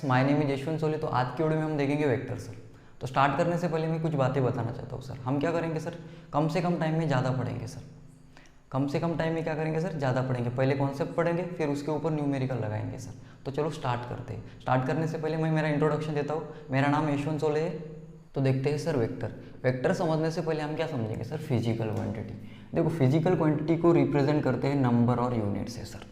My name is Yashwant सोली। तो आज की वीडियो में हम देखेंगे वेक्टर सर। तो स्टार्ट करने से पहले मैं कुछ बातें बताना चाहता हूँ सर। हम क्या करेंगे सर, कम से कम टाइम में ज़्यादा पढ़ेंगे सर। कम से कम टाइम में क्या करेंगे सर, ज़्यादा पढ़ेंगे। पहले कॉन्सेप्ट पढ़ेंगे, फिर उसके ऊपर न्यूमेरिकल लगाएंगे सर। तो चलो स्टार्ट करते हैं। स्टार्ट करने से पहले मैं मेरा इंट्रोडक्शन देता हूँ। मेरा नाम यशवंत सोले है। तो देखते हैं सर वेक्टर। वेक्टर समझने से पहले हम क्या समझेंगे सर, फिजिकल क्वांटिटी। देखो फिजिकल क्वांटिटी को रिप्रेजेंट करते हैं नंबर और यूनिट से सर।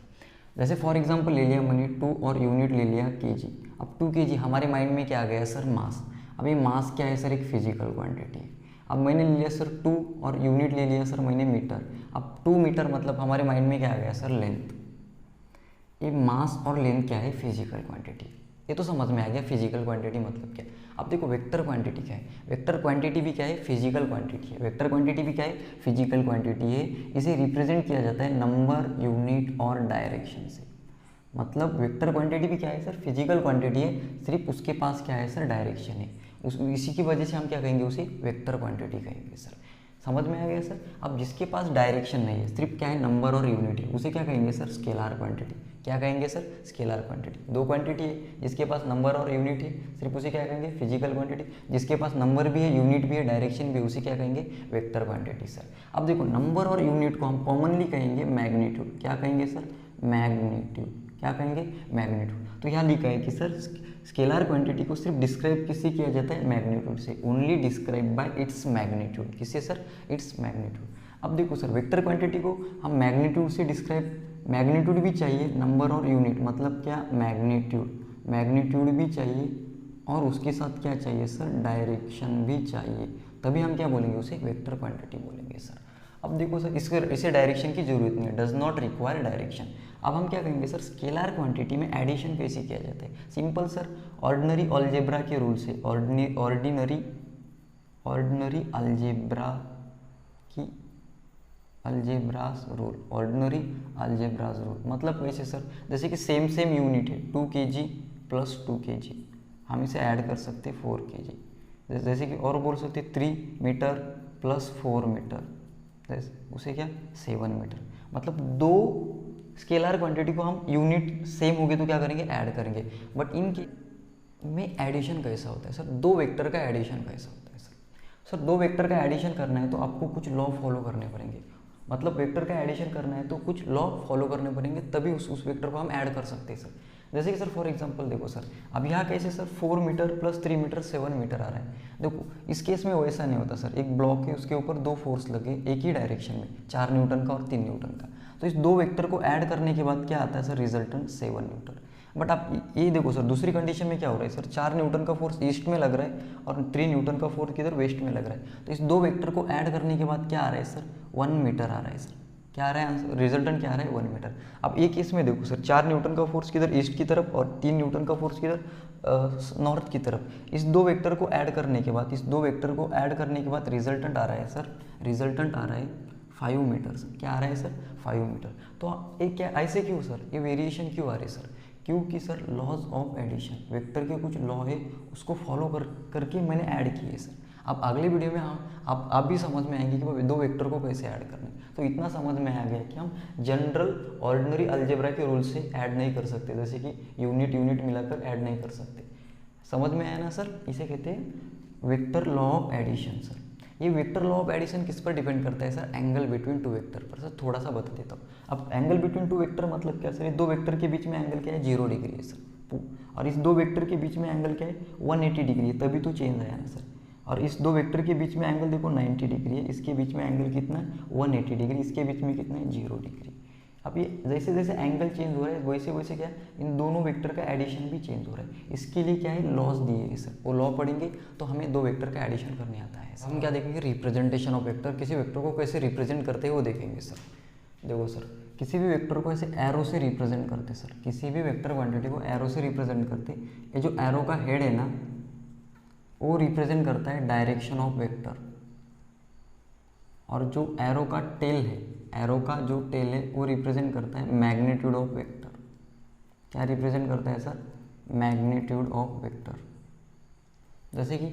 जैसे फॉर एग्जांपल ले लिया मैंने 2 और यूनिट ले लिया केजी। अब 2 केजी हमारे माइंड में क्या आ गया सर, मास। अब ये मास क्या है सर, एक फिजिकल क्वांटिटी है। अब मैंने ले लिया सर 2 और यूनिट ले लिया सर मैंने मीटर। अब 2 मीटर मतलब हमारे माइंड में क्या आ गया सर, लेंथ। ये मास और लेंथ क्या है, फिजिकल क्वांटिटी। ये तो समझ में आ गया फिजिकल क्वांटिटी मतलब क्या है। अब देखो वेक्टर क्वांटिटी क्या है। वेक्टर क्वांटिटी भी क्या है, फिजिकल क्वांटिटी है। वेक्टर क्वांटिटी भी क्या है, फिजिकल क्वांटिटी है। इसे रिप्रेजेंट किया जाता है नंबर, यूनिट और डायरेक्शन से। मतलब वेक्टर क्वांटिटी भी क्या है सर, फिजिकल क्वांटिटी है, सिर्फ उसके पास क्या है सर, डायरेक्शन है। इसी की वजह से हम क्या कहेंगे, उसे वेक्टर क्वांटिटी कहेंगे सर। समझ में आ गया सर। अब जिसके पास डायरेक्शन नहीं है, सिर्फ क्या है नंबर और यूनिट है, उसे क्या कहेंगे सर, स्केलर क्वांटिटी। क्या कहेंगे सर, स्केलर क्वांटिटी। दो क्वांटिटी है, जिसके पास नंबर और यूनिट है, सिर्फ उसे क्या कहेंगे, फिजिकल क्वांटिटी। जिसके पास नंबर भी है, यूनिट भी है, डायरेक्शन भी है, उसे क्या कहेंगे, वेक्टर क्वांटिटी सर। अब देखो नंबर और यूनिट को हम कॉमनली कहेंगे मैग्नीट्यूड। क्या कहेंगे सर, मैग्नीट्यूड। क्या कहेंगे, मैग्नीट्यूड। तो यहाँ लिखा है कि सर स्केलर क्वांटिटी को सिर्फ डिस्क्राइब किससे किया जाता है, मैग्नीट्यूड से। Only describe by its magnitude. किससे सर, इट्स मैग्नीट्यूड। अब देखो सर वेक्टर क्वांटिटी को हम मैग्नीट्यूड से डिस्क्राइब, मैग्नीट्यूड भी चाहिए, नंबर और यूनिट मतलब क्या, मैग्नीट्यूड। मैग्नीट्यूड भी चाहिए और उसके साथ क्या चाहिए सर, डायरेक्शन भी चाहिए। तभी हम क्या बोलेंगे, उसे वेक्टर क्वांटिटी बोलेंगे सर। अब देखो सर इसे डायरेक्शन की जरूरत नहीं है, डज नॉट रिक्वायर डायरेक्शन। अब हम क्या कहेंगे सर, स्केलर क्वांटिटी में एडिशन कैसे किया जाता है। सिंपल सर, ऑर्डिनरी अलजेब्रा के रूल से। Ordinary algebra's rule. Ordinary algebra's rule मतलब कैसे सर, जैसे कि सेम यूनिट है, 2 kg प्लस 2 kg, हम इसे ऐड कर सकते 4 kg। जैसे कि और बोल सकते 3 मीटर प्लस 4 मीटर, उसे क्या 7 मीटर। मतलब दो स्केलर क्वांटिटी को हम यूनिट सेम हो गए तो क्या करेंगे, ऐड करेंगे। बट इनके में एडिशन कैसा होता है सर, दो वेक्टर का एडिशन कैसा होता है सर। दो वेक्टर का एडिशन करना है तो आपको कुछ लॉ फॉलो करने पड़ेंगे। मतलब वेक्टर का एडिशन करना है तो कुछ लॉ फॉलो करने पड़ेंगे, तभी उस वेक्टर को हम ऐड कर सकते हैं सर। जैसे कि सर फॉर एग्जांपल देखो सर, अब यहाँ कैसे sir 4 metre plus 3 metre 7 metre आ रहा है। देखो इस केस में वैसा नहीं होता सर, एक ब्लॉक है उसके ऊपर 2 फोर्स लगे एक ही डायरेक्शन में, 4 न्यूटन का और 3 न्यूटन का। तो इस दो वेक्टर को ऐड करने के बाद क्या आता है सर, रिजल्टेंट 7 न्यूटन। बट आप ये देखो सर दूसरी कंडीशन में क्या हो रहा है सर, 4 न्यूटन का फोर्स ईस्ट में लग रहा है और 3 न्यूटन का फोर्स किधर, वेस्ट में लग रहा है। तो इस दो वेक्टर को ऐड करने के बाद क्या आ रहा है सर, 1 मीटर आ रहा है सर। क्या आ रहा है आंसर, रिजल्टेंट क्या आ रहा है, 1 मीटर। अब एक केस में देखो सर 4 न्यूटन का फोर्स किधर, ईस्ट की तरफ, और 3 न्यूटन का फोर्स किधर, नॉर्थ की तरफ। इस दो वेक्टर को ऐड करने के बाद, रिजल्टेंट आ रहा है सर, रिजल्टेंट आ रहा है 5 मीटर सर। क्या आ रहा है सर, 5 मीटर। तो एक क्या ऐसे क्यों सर, ये वेरिएशन क्यों आ रही है सर, क्योंकि sir laws of addition, vector के कुछ लॉ है उसको फॉलो करके मैंने ऐड किए सर। अब अगले वीडियो में हम आप भी समझ में आएंगे कि दो वेक्टर को कैसे ऐड करना है। तो इतना समझ में आ गया कि हम जनरल ऑर्डिनरी अलजेब्रा के रूल से ऐड नहीं कर सकते, जैसे कि यूनिट मिलाकर ऐड नहीं कर सकते। समझ में आया ना सर, इसे कहते हैं vector law of addition sir. ये वेक्टर लॉ ऑफ एडिशन किस पर डिपेंड करता है sir, angle between two vector पर। सर थोड़ा सा बता देता हूँ। अब एंगल बिटवीन टू वेक्टर मतलब क्या सर, ये दो वेक्टर के बीच में एंगल क्या है, 0 डिग्री है सर। और इस दो वेक्टर के बीच में एंगल क्या है, 180 डिग्री है, तभी तो चेंज आया ना सर। और इस दो वेक्टर के बीच में एंगल देखो 90 डिग्री है, इसके बीच में एंगल कितना है 180 डिग्री, इसके बीच में कितना है 0 डिग्री। अब ये जैसे जैसे एंगल चेंज हो रहा है वैसे वैसे क्या इन दोनों वेक्टर का एडिशन भी चेंज हो रहा है। इसके लिए क्या है, लॉज दिए है सर, वो लॉ पढ़ेंगे तो हमें दो वेक्टर का एडिशन करने आता है। हम क्या देखेंगे, रिप्रेजेंटेशन ऑफ वेक्टर, किसी वेक्टर को कैसे रिप्रेजेंट करते हैं वो देखेंगे सर। देखो सर किसी भी वेक्टर को ऐसे एरो से रिप्रेजेंट करते सर, किसी भी वेक्टर क्वांटिटी को एरो से रिप्रेजेंट करते। ये जो एरो का हेड है ना, वो रिप्रेजेंट करता है डायरेक्शन ऑफ वेक्टर, और जो एरो का टेल है, एरो का जो टेल है वो रिप्रेजेंट करता है मैग्नीट्यूड ऑफ वेक्टर। क्या रिप्रेजेंट करता है सर, मैग्नीट्यूड ऑफ वेक्टर। जैसे कि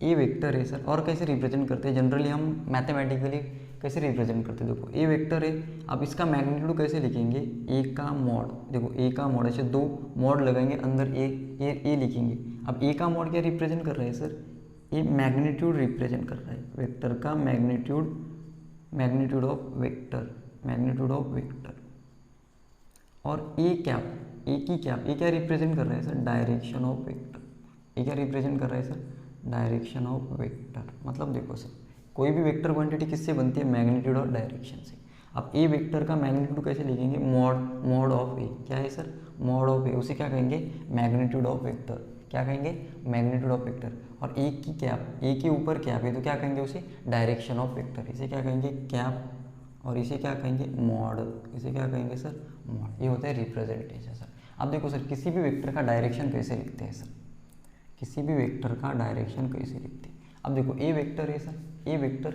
ये वेक्टर है सर, और कैसे रिप्रेजेंट करते हैं, जनरली हम मैथमेटिकली कैसे रिप्रेजेंट करते हैं, देखो ए वेक्टर है, अब इसका मैग्नीट्यूड कैसे लिखेंगे, ए का मॉड, देखो ए का मॉड, ऐसे दो मॉड लगाएंगे, अंदर ए लिखेंगे। अब ए का मॉड क्या रिप्रेजेंट कर रहा है सर, ये मैग्नीट्यूड रिप्रेजेंट कर रहा है, वेक्टर का magnitude, magnitude of vector, magnitude of vector. और ए कैप, ए की कैप, ये क्या रिप्रेजेंट कर रहा है सर, डायरेक्शन ऑफ वेक्टर। ये क्या रिप्रेजेंट कर रहा है सर, डायरेक्शन ऑफ वेक्टर। मतलब देखो सर, कोई भी वेक्टर क्वांटिटी किससे बनती है, मैग्नीट्यूड और डायरेक्शन से। अब ए वेक्टर का मैग्नीट्यूड कैसे लिखेंगे, मॉड ऑफ ए, क्या है सर, मॉड ऑफ ए, उसे क्या कहेंगे, मैग्नीट्यूड ऑफ वेक्टर, क्या कहेंगे, मैग्नीट्यूड ऑफ वेक्टर। और ए की कैप, ए के ऊपर कैप है तो क्या कहेंगे उसे, डायरेक्शन ऑफ वेक्टर, इसे क्या कहेंगे कैप, और इसे क्या कहेंगे मॉड, इसे क्या कहेंगे सर मॉड। ये होता है रिप्रेजेंटेशन सर। अब देखो सर, किसी भी वेक्टर का डायरेक्शन कैसे लिखते हैं सर, किसी भी वेक्टर का डायरेक्शन कैसे लिखते हैं। अब देखो ए वेक्टर है सर, ए वेक्टर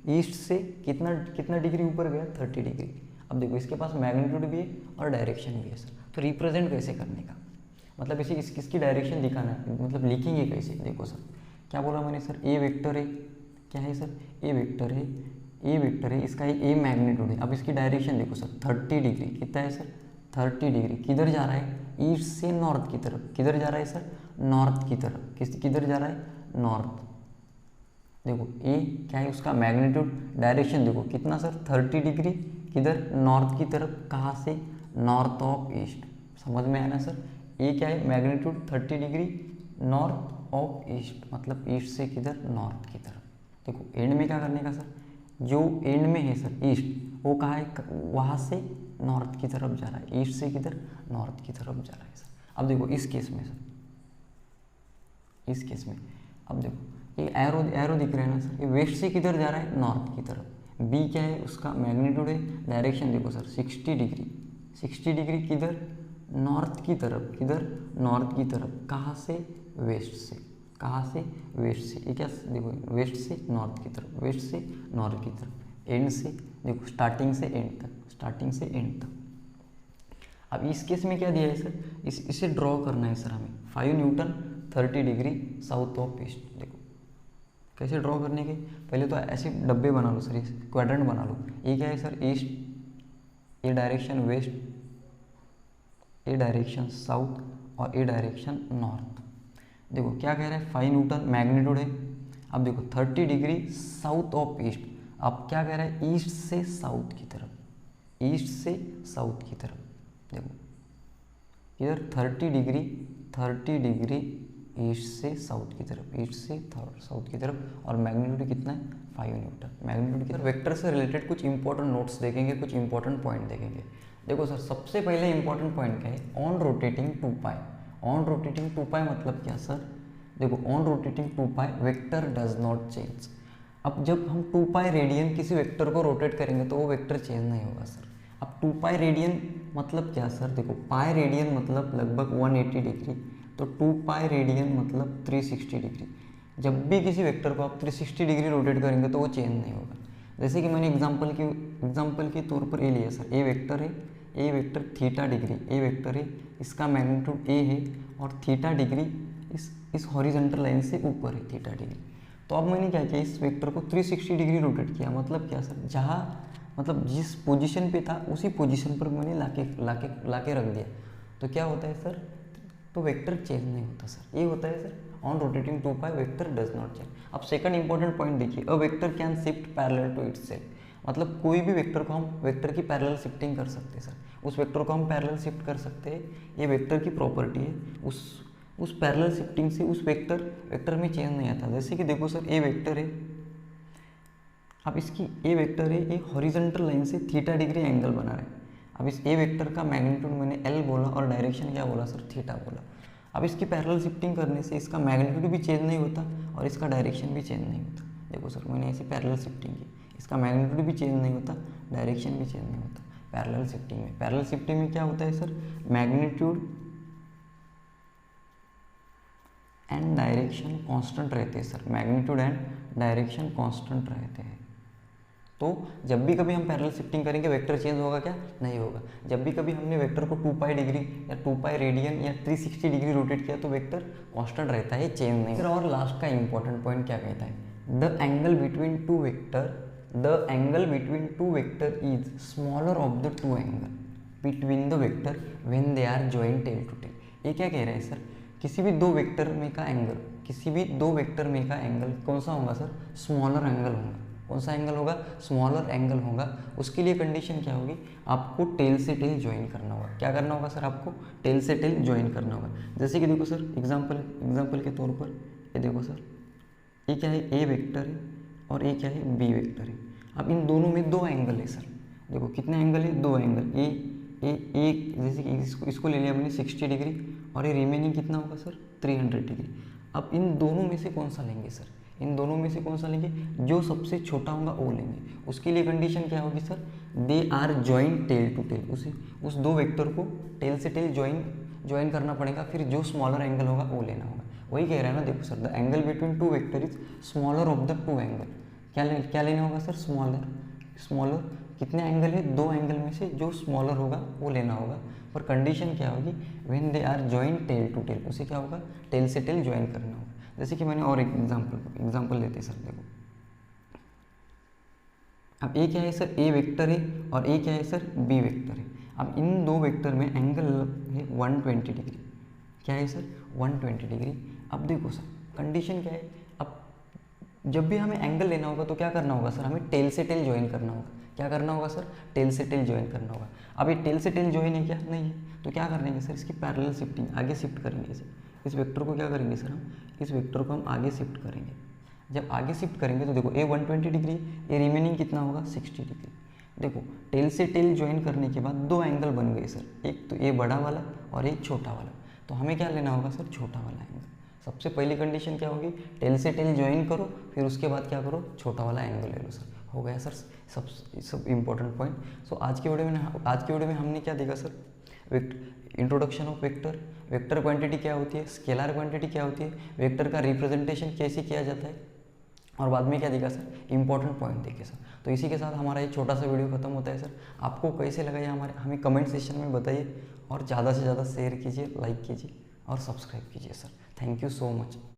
ईस्ट से कितना डिग्री ऊपर गया, 30 डिग्री। अब देखो इसके पास मैग्नीट्यूड भी है और डायरेक्शन भी है सर, तो रिप्रेजेंट कैसे करने का, मतलब इसे किसकी डायरेक्शन दिखाना है, मतलब लिखेंगे कैसे। देखो सर क्या बोला मैंने सर, ए वेक्टर है, क्या है सर, ए वेक्टर है, ए वेक्टर है, इसका ए मैग्नीट्यूड है। अब इसकी डायरेक्शन देखो सर, 30 डिग्री, कितना है सर, 30 डिग्री। किधर जा रहा है, ईस्ट से नॉर्थ की तरफ। किधर जा रहा है सर, नॉर्थ की तरफ। किधर जा रहा है, नॉर्थ। देखो ए क्या है, उसका मैग्नीट्यूड, डायरेक्शन देखो कितना सर, 30 डिग्री, किधर, नॉर्थ की तरफ। कहाँ से, नॉर्थ ऑफ ईस्ट। समझ में आया ना सर, ए क्या है, magnitude 30 degree, north of east, मतलब ईस्ट से किधर, नॉर्थ की तरफ। देखो एंड में क्या करने का सर, जो एंड में है सर ईस्ट, वो कहाँ है, वहाँ से नॉर्थ की तरफ जा रहा है, ईस्ट से किधर, नॉर्थ की तरफ जा रहा है सर। अब देखो इस केस में सर, इस केस में अब देखो ये एरो दिख रहा है ना सर, ये वेस्ट से किधर जा रहा है, नॉर्थ की तरफ। बी क्या है, उसका मैग्नीट्यूड है, डायरेक्शन देखो सर 60 डिग्री, 60 डिग्री किधर, नॉर्थ की तरफ। किधर, नॉर्थ की तरफ। कहाँ से, वेस्ट से। कहाँ से, वेस्ट से। ये क्या देखो, वेस्ट से नॉर्थ की तरफ, वेस्ट से नॉर्थ की तरफ। एंड से देखो, स्टार्टिंग से एंड तक, स्टार्टिंग से एंड तक। अब इस केस में क्या दिया है सर, इसे ड्रॉ करना है सर हमें, 5 Newton 30 degree south of east. देखो कैसे ड्रॉ करने के, पहले तो ऐसे डब्बे बना लो सर, क्वाड्रेंट बना लो। ये क्या है सर, ईस्ट, ये डायरेक्शन वेस्ट, ये डायरेक्शन साउथ, और ये डायरेक्शन नॉर्थ। देखो क्या कह रहा है, 5 न्यूटन मैग्नीट्यूड है। अब देखो 30 डिग्री साउथ ऑफ ईस्ट। अब क्या कह रहा है, ईस्ट से साउथ की तरफ, ईस्ट से साउथ की तरफ। देखो इधर 30 डिग्री, 30 डिग्री ईस्ट से साउथ की तरफ, ईस्ट से साउथ की तरफ। और मैग्नीट्यूड कितना है, 5 न्यूटन। मैग्नीट्यूड कितना, वेक्टर से रिलेटेड कुछ इंपॉर्टेंट नोट्स देखेंगे, कुछ इंपॉर्टेंट पॉइंट देखेंगे। देखो सर सबसे पहले इंपॉर्टेंट पॉइंट क्या है, on rotating 2 pi. On rotating 2 पाई मतलब क्या सर, देखो on rotating 2 pi vector does not change. अब जब हम 2 पाई रेडियन किसी वेक्टर को रोटेट करेंगे तो वो वेक्टर चेंज नहीं होगा सर। अब 2 पाई रेडियन मतलब क्या सर, देखो पाई रेडियन मतलब लगभग 180 डिग्री, तो 2 पाई रेडियन मतलब 360 डिग्री। जब भी किसी वेक्टर को आप 360 डिग्री रोटेट करेंगे तो वो चेंज नहीं होगा। जैसे कि मैंने एग्जांपल के तौर पर ए लिया सर, ए वेक्टर है, ए वेक्टर थीटा डिग्री, ए वेक्टर है, इसका मैग्नीट्यूड ए है, और थीटा डिग्री इस हॉरिजॉन्टल लाइन से ऊपर है थीटा डिग्री। तो अब मैंने क्या किया, इस वेक्टर को 360 डिग्री रोटेट किया। मतलब क्या सर, जहाँ मतलब जिस पोजीशन पे था उसी पोजीशन पर मैंने लाके रख दिया, तो क्या होता है सर, तो वेक्टर चेंज नहीं होता सर। ये होता है sir on rotating 2 pi vector does not change. अब सेकंड इंपॉर्टेंट पॉइंट देखिए, a vector can shift parallel to itself. मतलब कोई भी वेक्टर को हम वेक्टर की पैरेलल शिफ्टिंग कर सकते हैं सर, उस वेक्टर को हम पैरेलल शिफ्ट कर सकते हैं। ये वेक्टर की प्रॉपर्टी है, उस पैरेलल शिफ्टिंग से उस वेक्टर में चेंज नहीं आता। जैसे कि देखो सर, ए वेक्टर है, अब इसकी ए वेक्टर है, ये हॉरिजॉन्टल लाइन से थीटा डिग्री एंगल बना रहा है। अब इस ए वेक्टर का मैग्नीट्यूड मैंने एल बोला और डायरेक्शन क्या बोला सर, थीटा बोला। अब इसकी पैरेलल शिफ्टिंग करने से इसका मैग्नीट्यूड भी चेंज नहीं होता और इसका डायरेक्शन भी चेंज नहीं होता। देखो सर मैंने ऐसे पैरेलल शिफ्टिंग की, इसका मैग्नीट्यूड भी चेंज नहीं होता, डायरेक्शन भी चेंज नहीं होता पैरेलल शिफ्टिंग में। पैरेलल शिफ्टिंग में क्या होता है sir, magnitude and direction constant रहते हैं sir, magnitude and direction constant रहते हैं। तो जब भी कभी हम पैरेलल शिफ्टिंग करेंगे वेक्टर चेंज होगा क्या, नहीं होगा। जब भी कभी हमने वेक्टर को 2 पाई डिग्री या 2 पाई रेडियन या 360 डिग्री रोटेट किया तो वेक्टर कांस्टेंट रहता है, चेंज नहीं। फिर और लास्ट का इंपॉर्टेंट पॉइंट क्या कहता है, the angle between 2 vector the angle between two vector is smaller of the two angle between the vector when they are joint tail to tail. ये क्या कह रहा है सर, किसी भी दो वेक्टर में का एंगल, किसी भी दो वेक्टर में का एंगल कौन सा होगा सर, स्मॉलर एंगल होगा। कौन सा एंगल होगा, स्मॉलर एंगल होगा। उसके लिए कंडीशन क्या होगी, आपको टेल से टेल ज्वाइन करना होगा। क्या करना होगा सर, आपको टेल से टेल ज्वाइन करना होगा। जैसे कि देखो सर, एग्जाम्पल के तौर पर ये देखो सर, ये क्या है, ए वेक्टर है और ये क्या है, बी वेक्टर है। अब इन दोनों में दो एंगल है सर, देखो कितने एंगल है, दो एंगल। एक जैसे कि इसको ले लिया हमने 60 डिग्री और ये रिमेनिंग कितना होगा सर, 300 डिग्री। अब इन दोनों में से कौन सा लेंगे सर, इन दोनों में से कौन सा लेंगे, जो सबसे छोटा होगा वो लेंगे। उसके लिए कंडीशन क्या होगी sir, they are join tail to tail, उस दो वेक्टर को टेल से टेल ज्वाइन करना पड़ेगा, फिर जो स्मॉलर एंगल होगा वो लेना होगा। वही कह रहा है ना, देखो sir, the angle between two vector is smaller of the two angle. क्या लेना होगा सर, स्मॉलर कितने एंगल है, दो एंगल में से जो स्मॉलर होगा वो लेना होगा। पर कंडीशन क्या होगी, when they are join tail to tail, उसे क्या होगा, टेल से टेल ज्वाइन करना होगा। जैसे कि मैंने और एक एग्जाम्पल लेते हैं सर, देखो अब ए क्या है सर, ए वेक्टर है और ए क्या है सर, बी वेक्टर है। अब इन दो वेक्टर में एंगल है 120 डिग्री। क्या है सर, 120 डिग्री। अब देखो सर, कंडीशन क्या है, अब जब भी हमें एंगल लेना होगा तो क्या करना होगा सर, हमें टेल से टेल ज्वाइन करना होगा। क्या करना होगा सर, टेल से टेल ज्वाइन करना होगा। अब ये टेल से टेल ज्वाइन है क्या, नहीं है, तो क्या करेंगे सर, इसकी पैरेलल शिफ्टिंग, आगे शिफ्ट करेंगे इसे। इस वेक्टर को क्या करेंगे सर, हम इस वेक्टर को हम आगे शिफ्ट करेंगे। जब आगे शिफ्ट करेंगे तो देखो ए 120 डिग्री, ये रिमेनिंग कितना होगा, 60 डिग्री। देखो टेल से टेल ज्वाइन करने के बाद दो एंगल बन गए सर, एक तो ये बड़ा वाला और एक छोटा वाला। तो हमें क्या लेना होगा सर, छोटा वाला एंगल। सबसे पहली कंडीशन क्या होगी, टेल से टेल ज्वाइन करो, फिर उसके बाद क्या करो, छोटा वाला एंगल ले लो सर। हो गया सर सब इम्पोर्टेंट पॉइंट। सो आज की वीडियो में हमने क्या देखा sir, introduction of vector, vector quantity क्या होती है, स्केलर क्वांटिटी क्या होती है, वेक्टर का रिप्रेजेंटेशन कैसे किया जाता है, और बाद में क्या देखा सर, इंपॉर्टेंट पॉइंट देखे सर। तो इसी के साथ हमारा ये छोटा सा वीडियो खत्म होता है सर। आपको कैसे लगा ये हमें कमेंट सेक्शन में बताइए, और ज़्यादा से ज़्यादा शेयर कीजिए, लाइक कीजिए और सब्सक्राइब कीजिए sir. Thank you so much.